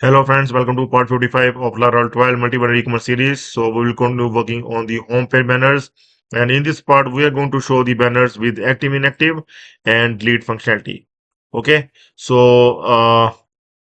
Hello friends, welcome to part 55 of Laravel 12 multi-banner e-commerce series. So we will continue working on the homepage banners, and in this part we are going to show the banners with active, inactive and delete functionality. Okay, so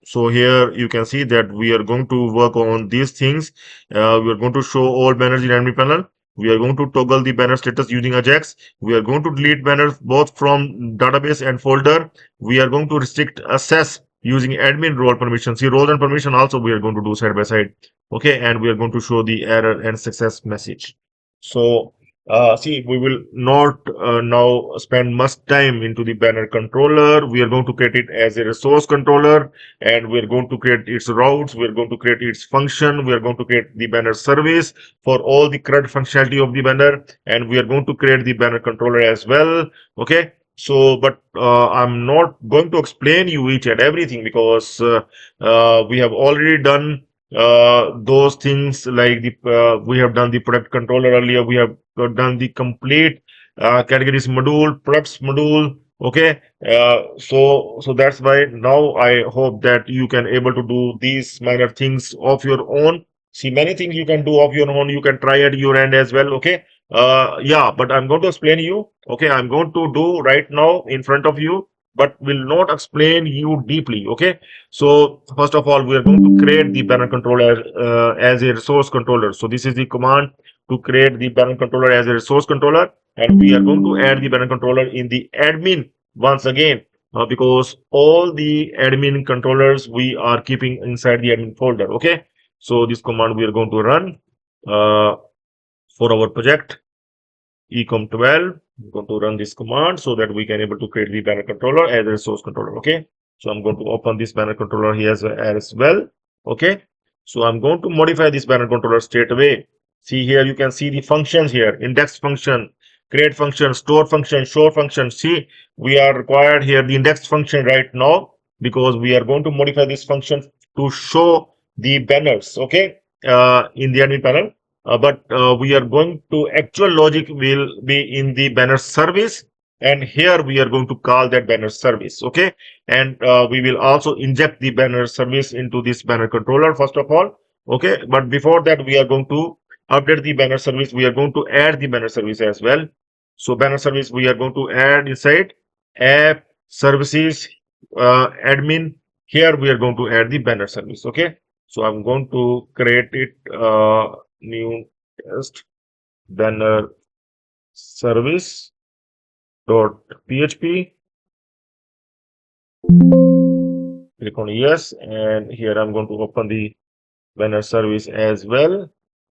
here you can see that we are going to work on these things. We are going to show all banners in admin panel. We are going to toggle the banner status using AJAX. We are going to delete banners both from database and folder. We are going to restrict access using admin role permission. See, roles and permission also we are going to do side by side. Okay, and we are going to show the error and success message. So see, we will not now spend much time into the banner controller. We are going to create it as a resource controller, and we're going to create its routes, we're going to create its function, we are going to create the banner service for all the CRUD functionality of the banner, and we are going to create the banner controller as well. Okay, so but I'm not going to explain you each and everything because we have already done those things, like the we have done the product controller earlier, we have done the complete categories module, products module. Okay, so that's why now I hope that you can able to do these minor things of your own. See, many things you can do of your own, you can try at your end as well. Okay, yeah, but I'm going to explain you. Okay, I'm going to do right now in front of you, but will not explain you deeply. Okay, so first of all, we are going to create the banner controller as a resource controller. So this is the command to create the banner controller as a resource controller, and we are going to add the banner controller in the admin once again, because all the admin controllers we are keeping inside the admin folder. Okay, so this command we are going to run uh, for our project ecom 12. I'm going to run this command so that we can able to create the banner controller as a resource controller. Okay, so I'm going to open this banner controller here as well. Okay, so I'm going to modify this banner controller straight away. See, here you can see the functions here: index function, create function, store function, show function. See, we are required here the index function right now because we are going to modify this function to show the banners. Okay, in the admin panel, but we are going to actual logic will be in the banner service, and here we are going to call that banner service. Okay, and we will also inject the banner service into this banner controller first of all. Okay, but before that we are going to update the banner service. We are going to add the banner service as well. So banner service we are going to add inside app services admin. Here we are going to add the banner service. Okay, so I'm going to create it new test banner service dot php. Click on yes, and here I'm going to open the banner service as well.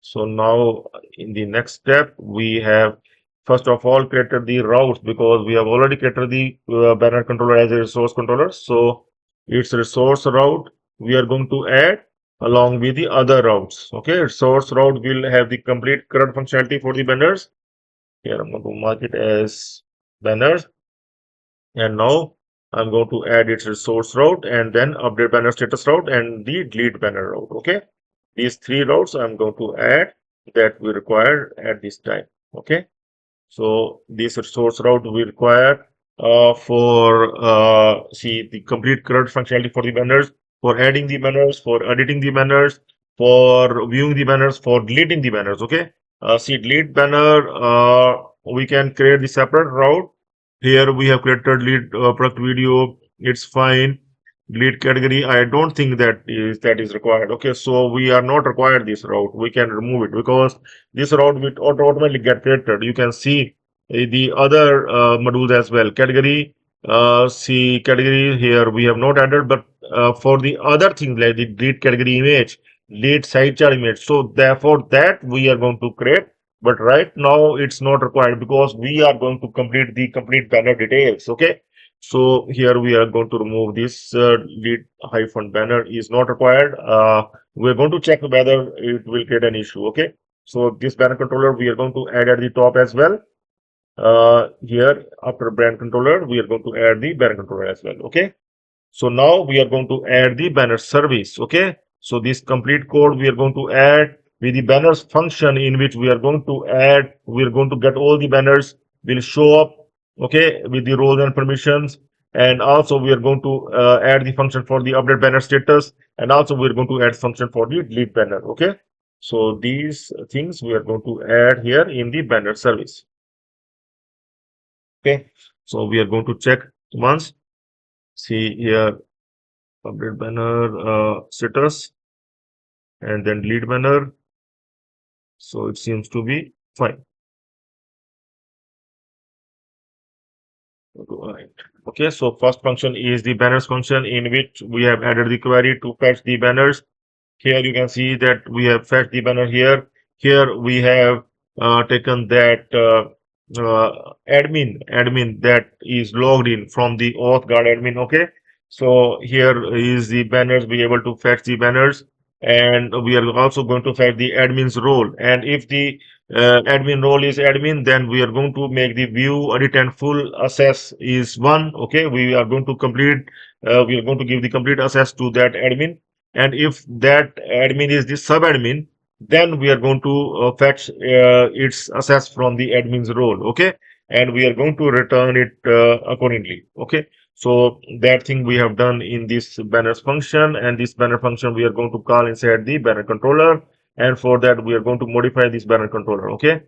So now in the next step we have first of all created the routes, because we have already created the banner controller as a resource controller. So its resource route we are going to add along with the other routes. Okay, resource route will have the complete current functionality for the banners. Here I'm going to mark it as banners, and now I'm going to add its resource route and then update banner status route and the delete banner route. Okay, these three routes I'm going to add that we require at this time. Okay, so this resource route we require for see the complete current functionality for the banners, for adding the banners, for editing the banners, for viewing the banners, for deleting the banners. Okay, see, delete banner, we can create the separate route. Here we have created delete product video. It's fine. Delete category, I don't think that is required. Okay, so we are not required this route. We can remove it because this route will automatically get created. You can see the other modules as well. Category, see category, here we have not added, but for the other things like the delete category image, delete sidecar image, so therefore that we are going to create. But right now it's not required because we are going to complete the complete banner details. Okay, so here we are going to remove this lead hyphen banner is not required. We're going to check whether it will create an issue. Okay, so this banner controller we are going to add at the top as well. Here after brand controller we are going to add the banner controller as well. Okay, so now we are going to add the banner service. Okay, so this complete code we are going to add with the banners function, in which we are going to get all the banners will show up. Okay, with the roles and permissions. And also we are going to add the function for the update banner status, and also we're going to add function for the delete banner. Okay, so these things we are going to add here in the banner service. Okay, so we are going to check once. See here, update banner status, and then delete banner. So it seems to be fine. Right. Okay, so first function is the banners function, in which we have added the query to fetch the banners. Here you can see that we have fetched the banner here. Here we have taken that admin that is logged in from the auth guard admin. Okay, so here is the banners. Be able to fetch the banners, and we are also going to fetch the admin's role. And if the admin role is admin, then we are going to make the view edit and full access is one. Okay, we are going to complete. We are going to give the complete access to that admin, and if that admin is the sub-admin, then we are going to fetch its access from the admin's role. Okay, and we are going to return it accordingly. Okay, so that thing we have done in this banners function, and this banner function we are going to call inside the banner controller, and for that we are going to modify this banner controller. Okay,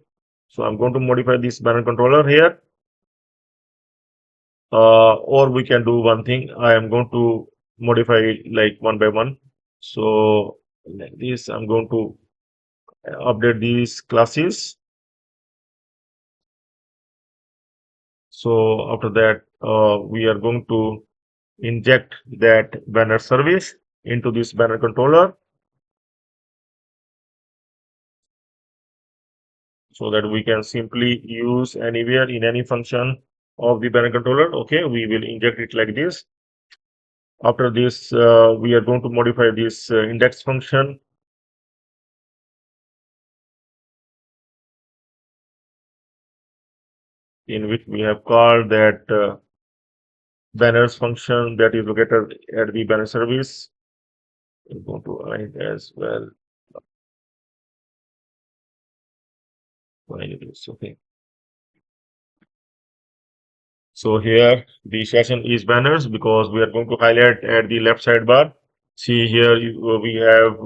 so I'm going to modify this banner controller here, or we can do one thing. I am going to modify it like one by one. So like this, I'm going to update these classes. So after that, we are going to inject that banner service into this banner controller, so that we can simply use anywhere in any function of the banner controller. Okay, we will inject it like this. After this, we are going to modify this index function, in which we have called that banners function that is located at the banner service. We're going to add as well. Okay. So here the session is banners, because we are going to highlight at the left sidebar. See here we have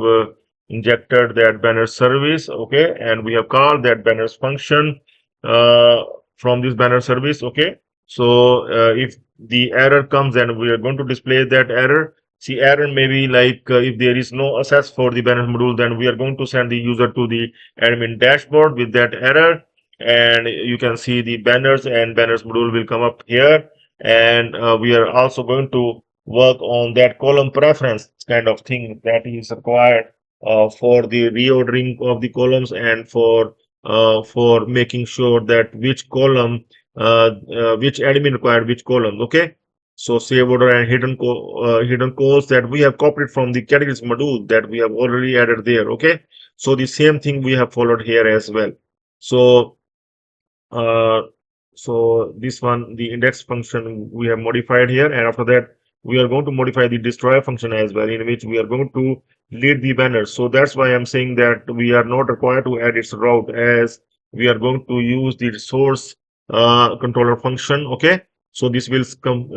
injected that banner service. Okay, and we have called that banners function uh, from this banner service. Okay, so if the error comes, and we are going to display that error. See, error may be like if there is no access for the banner module, then we are going to send the user to the admin dashboard with that error, and you can see the banners, and banners module will come up here. And we are also going to work on that column preference kind of thing that is required for the reordering of the columns, and for making sure that which column which admin required which column. Okay, so save order and hidden calls that we have copied from the categories module that we have already added there. Okay, so the same thing we have followed here as well. So uh, so this one, the index function we have modified here, and after that we are going to modify the destroy function as well, in which we are going to delete the banner. So that's why I'm saying that we are not required to add its route, as we are going to use the source controller function. Okay, so this will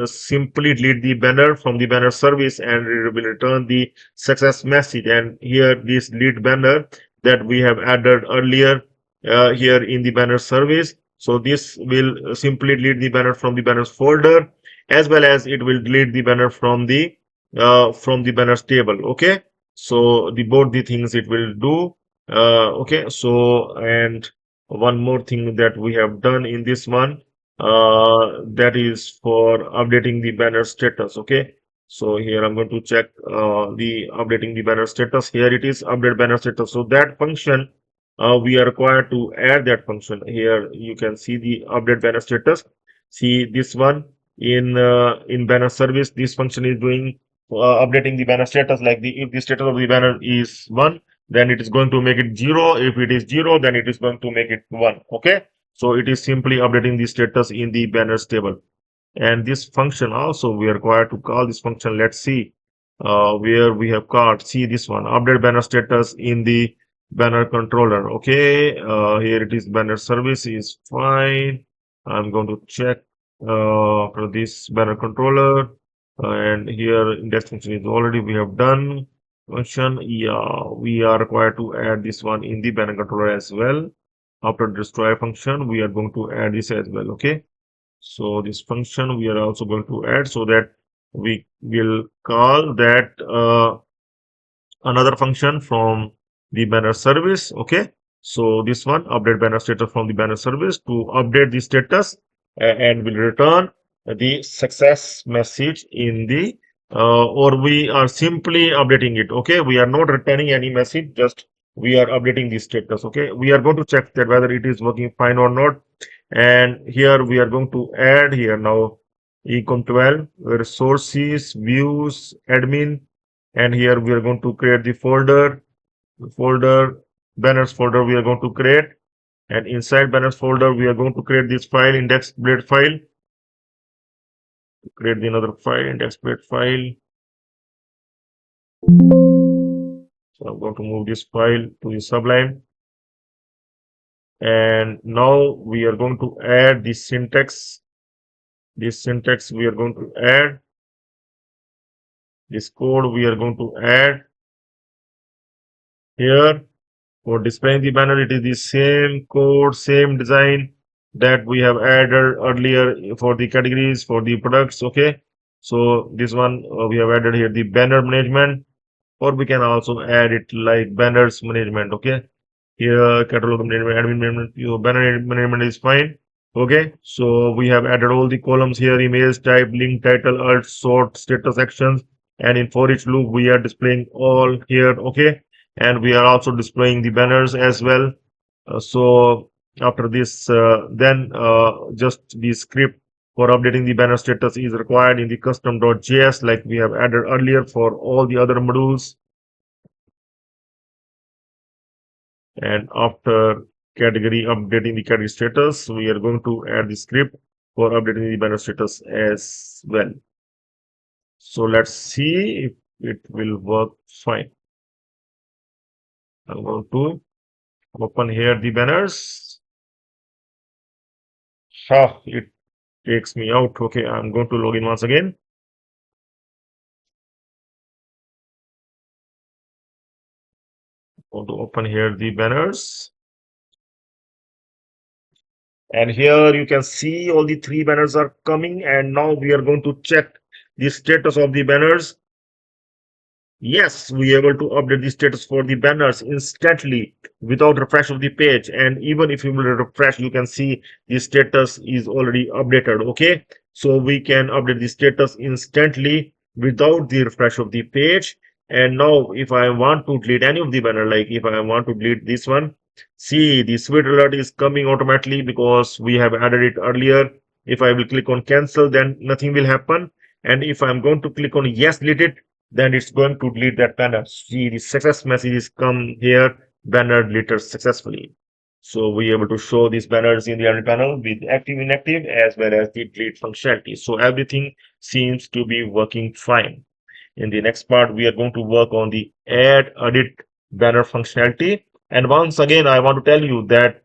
simply delete the banner from the banner service, and it will return the success message. And here this delete banner that we have added earlier here in the banner service, so this will simply delete the banner from the banners folder, as well as it will delete the banner from the banners table. Okay, so the both the things it will do. Okay, so and one more thing that we have done in this one, that is for updating the banner status. Okay, so here I'm going to check the updating the banner status. Here it is, update banner status. So that function, we are required to add that function. Here you can see the update banner status. See this one in banner service, this function is doing updating the banner status. Like the if the status of the banner is 1, then it is going to make it 0. If it is 0, then it is going to make it 1. Okay, so it is simply updating the status in the banners table. And this function also we are required to call this function. Let's see where we have called. See this one, update banner status in the banner controller. Okay, here it is, banner service is fine. I'm going to check for this banner controller, and here index function is already we have done function. Yeah, we are required to add this one in the banner controller as well. After destroy function, we are going to add this as well. Okay, so this function we are also going to add so that we will call that another function from the banner service. Okay, so this one update banner status from the banner service to update the status, and will return the success message in the or we are simply updating it. Okay, we are not returning any message, just we are updating the status. Okay, we are going to check that whether it is working fine or not, and here we are going to add here now ecom 12 resources views admin, and here we are going to create the folder banners folder we are going to create, and inside banners folder we are going to create this file index blade file, create another file index blade file. So I'm going to move this file to the sublime, and now we are going to add this syntax we are going to add, this code we are going to add here. For displaying the banner, it is the same code, same design that we have added earlier for the categories for the products. Okay, so this one we have added here the banner management, or we can also add it like banners management. Okay, here catalog management, admin management, your banner management is fine. Okay, so we have added all the columns here: image type, link title, alt, sort, status actions, and in for each loop we are displaying all here. Okay, and we are also displaying the banners as well. So after this, then just the script for updating the banner status is required in the custom.js, like we have added earlier for all the other modules. And after category updating the category status, we are going to add the script for updating the banner status as well. So let's see if it will work fine. I'm going to open here the banners. It takes me out. Okay, I'm going to log in once again. Going to open here the banners. And here you can see all the three banners are coming, and now we are going to check the status of the banners. Yes, we are able to update the status for the banners instantly without refresh of the page. And even if you will refresh, you can see the status is already updated. Okay, so we can update the status instantly without the refresh of the page. And now if I want to delete any of the banner, like if I want to delete this one, see the switch alert is coming automatically because we have added it earlier. If I will click on cancel, then nothing will happen. And if I'm going to click on yes, delete it, then it's going to delete that banner. See, the success messages come here, banner deleted successfully. So we are able to show these banners in the admin panel with active, inactive, as well as the delete functionality. So everything seems to be working fine. In the next part, we are going to work on the add, edit banner functionality. And once again, I want to tell you that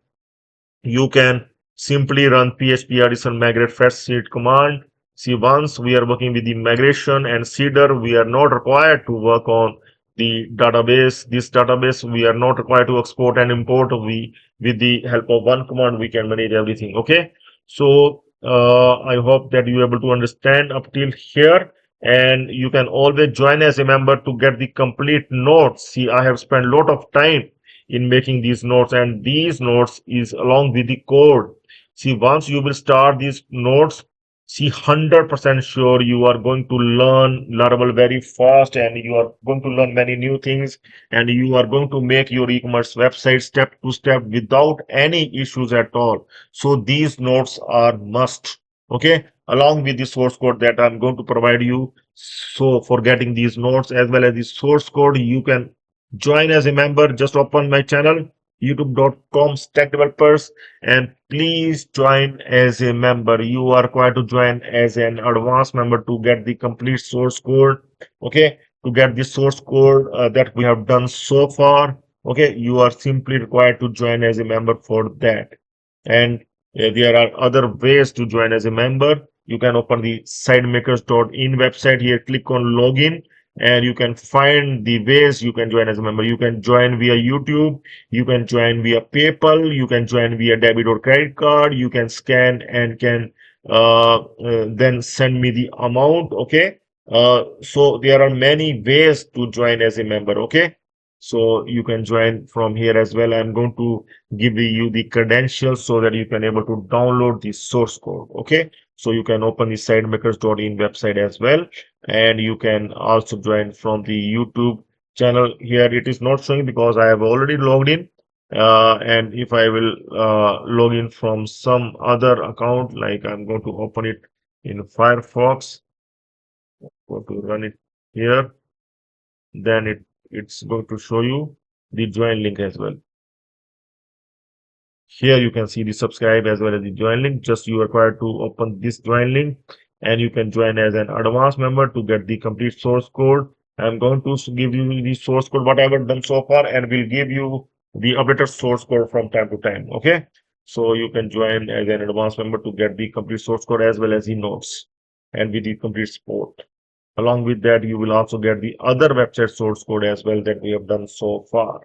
you can simply run php artisan migrate fresh seed command. See, once we are working with the migration and seeder, we are not required to work on the database. This database we are not required to export and import. We, with the help of one command, we can manage everything. Okay, so I hope that you are able to understand up till here, and you can always join as a member to get the complete notes. See, I have spent a lot of time in making these notes, and these notes is along with the code. See, once you will start these notes, see, 100% sure you are going to learn Laravel very fast, and you are going to learn many new things, and you are going to make your e-commerce website step to step without any issues at all. So these notes are must. Okay, along with the source code that I'm going to provide you. So for getting these notes as well as the source code, you can join as a member. Just open my channel, youtube.com/tech developers, and please join as a member. You are required to join as an advanced member to get the complete source code. Okay, to get the source code that we have done so far. Okay, you are simply required to join as a member for that. And There are other ways to join as a member. You can open the sidemakers.in website here, click on login, and you can find the ways you can join as a member. You can join via YouTube, you can join via PayPal, you can join via debit or credit card, you can scan and can then send me the amount. Okay. So there are many ways to join as a member. Okay. So you can join from here as well. I'm going to give you the credentials so that you can able to download the source code. Okay, so you can open the sidemakers.in website as well, and you can also join from the YouTube channel. Here it is not showing because I have already logged in, and if I will log in from some other account, like I'm going to open it in Firefox, go to run it here, then it's going to show you the join link as well. Here you can see the subscribe as well as the join link. Just you are required to open this join link and you can join as an advanced member to get the complete source code. I'm going to give you the source code, what I've done so far, and will give you the updated source code from time to time. Okay. So you can join as an advanced member to get the complete source code as well as the notes and with the complete support. Along with that, you will also get the other website source code as well that we have done so far.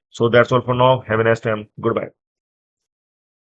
So that's all for now. Have a nice time. Goodbye.